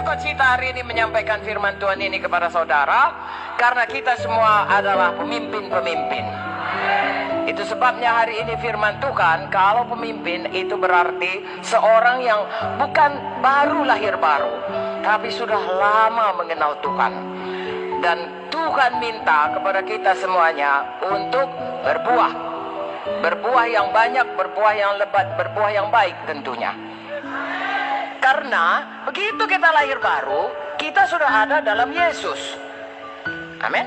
sukacita hari ini menyampaikan firman Tuhan ini kepada saudara, karena kita semua adalah pemimpin-pemimpin. Itu sebabnya hari ini firman Tuhan, kalau pemimpin itu berarti seorang yang bukan baru lahir baru, tapi sudah lama mengenal Tuhan. Dan Tuhan minta kepada kita semuanya untuk berbuah. Berbuah yang banyak, berbuah yang lebat, berbuah yang baik tentunya. Karena begitu kita lahir baru, kita sudah ada dalam Yesus. Amin.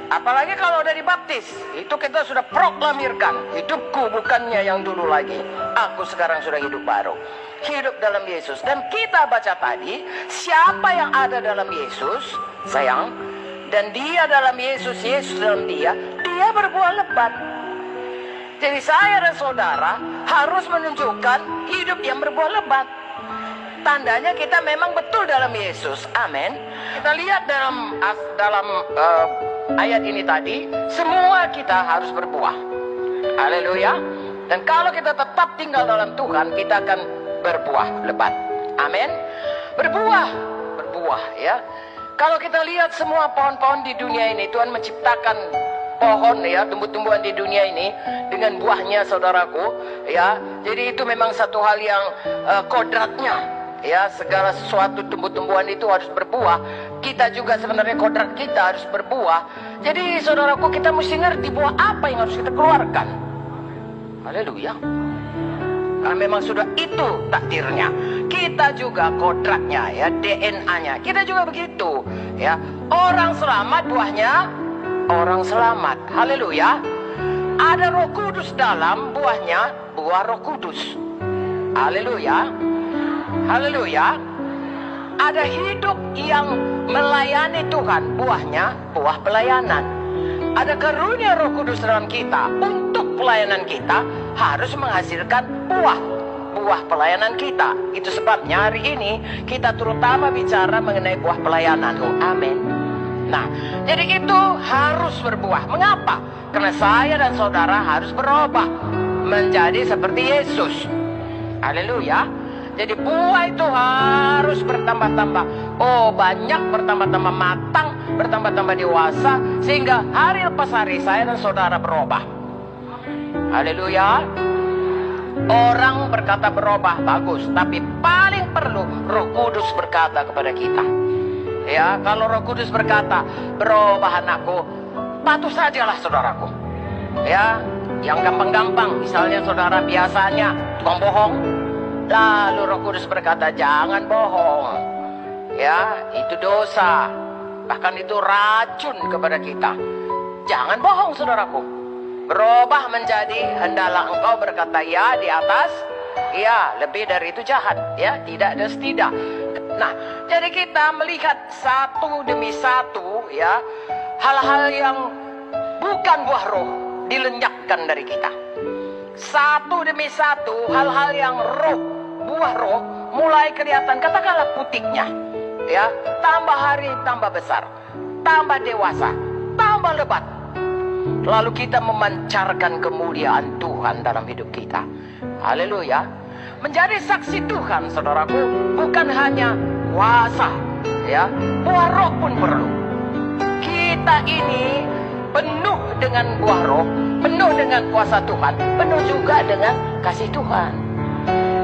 Apalagi kalau udah dibaptis, itu kita sudah proklamirkan, hidupku bukannya yang dulu lagi, aku sekarang sudah hidup baru, hidup dalam Yesus. Dan kita baca tadi, siapa yang ada dalam Yesus, sayang, dan dia dalam Yesus, Yesus dalam dia berbuah lebat. Jadi saya dan saudara harus menunjukkan hidup yang berbuah lebat. Tandanya kita memang betul dalam Yesus. Amin. Kita lihat dalam ayat ini tadi, semua kita harus berbuah. Haleluya. Dan kalau kita tetap tinggal dalam Tuhan, kita akan berbuah lebat. Amin. Berbuah ya. Kalau kita lihat semua pohon-pohon di dunia ini, Tuhan menciptakan pohon ya, tumbuh-tumbuhan di dunia ini dengan buahnya, saudaraku ya. Jadi itu memang satu hal yang kodratnya. Ya, segala sesuatu tumbuh-tumbuhan itu harus berbuah. Kita juga sebenarnya kodrat kita harus berbuah. Jadi saudaraku, kita mesti ngerti buah apa yang harus kita keluarkan. Haleluya. Karena memang sudah itu takdirnya. Kita juga kodratnya ya, DNA-nya. Kita juga begitu ya. Orang selamat buahnya orang selamat. Haleluya. Ada Roh Kudus dalam buahnya, buah Roh Kudus. Haleluya. Haleluya. Ada hidup yang melayani Tuhan, buahnya buah pelayanan. Ada karunia Roh Kudus dalam kita. Untuk pelayanan kita harus menghasilkan buah pelayanan kita. Itu sebabnya hari ini kita terutama bicara mengenai buah pelayanan. Amin. Nah, jadi itu harus berbuah. Mengapa? Karena saya dan saudara harus berubah menjadi seperti Yesus. Haleluya. Jadi buah itu harus bertambah-tambah. Oh, banyak, bertambah-tambah matang, bertambah-tambah dewasa, sehingga hari lepas hari saya dan saudara berubah. Haleluya. Orang berkata berubah bagus, tapi paling perlu Roh Kudus berkata kepada kita. Ya, kalau Roh Kudus berkata berubah anakku, patuh sajalah saudaraku. Ya, yang gampang-gampang, misalnya saudara biasanya tukang bohong. Lalu Roh Kudus berkata, jangan bohong. Ya, itu dosa. Bahkan itu racun kepada kita. Jangan bohong, saudaraku. Berubah menjadi, hendaklah engkau berkata ya di atas, ya, lebih dari itu jahat. Ya, tidak dan tidak. Nah, jadi kita melihat satu demi satu, ya, hal-hal yang bukan buah roh dilenyapkan dari kita. Satu demi satu, hal-hal yang buah roh mulai kelihatan, katakanlah putiknya, ya, tambah hari tambah besar, tambah dewasa, tambah lebat. Lalu kita memancarkan kemuliaan Tuhan dalam hidup kita. Haleluya. Menjadi saksi Tuhan, saudaraku, bukan hanya kuasa, ya, buah roh pun perlu. Kita ini penuh dengan buah roh, penuh dengan kuasa Tuhan, penuh juga dengan kasih Tuhan.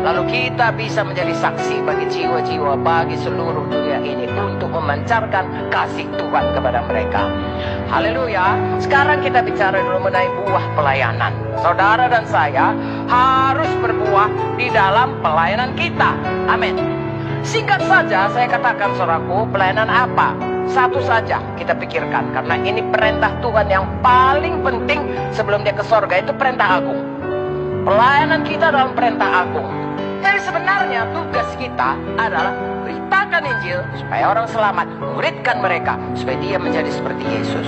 Lalu kita bisa menjadi saksi bagi jiwa-jiwa, bagi seluruh dunia ini untuk memancarkan kasih Tuhan kepada mereka. Haleluya. Sekarang kita bicara dulu mengenai buah pelayanan. Saudara dan saya harus berbuah di dalam pelayanan kita. Amin. Singkat saja saya katakan, saudaraku, pelayanan apa? Satu saja kita pikirkan, karena ini perintah Tuhan yang paling penting sebelum dia ke sorga, itu perintah agung. Pelayanan kita dalam perintah agung. Jadi sebenarnya tugas kita adalah beritakan Injil supaya orang selamat, muridkan mereka supaya dia menjadi seperti Yesus.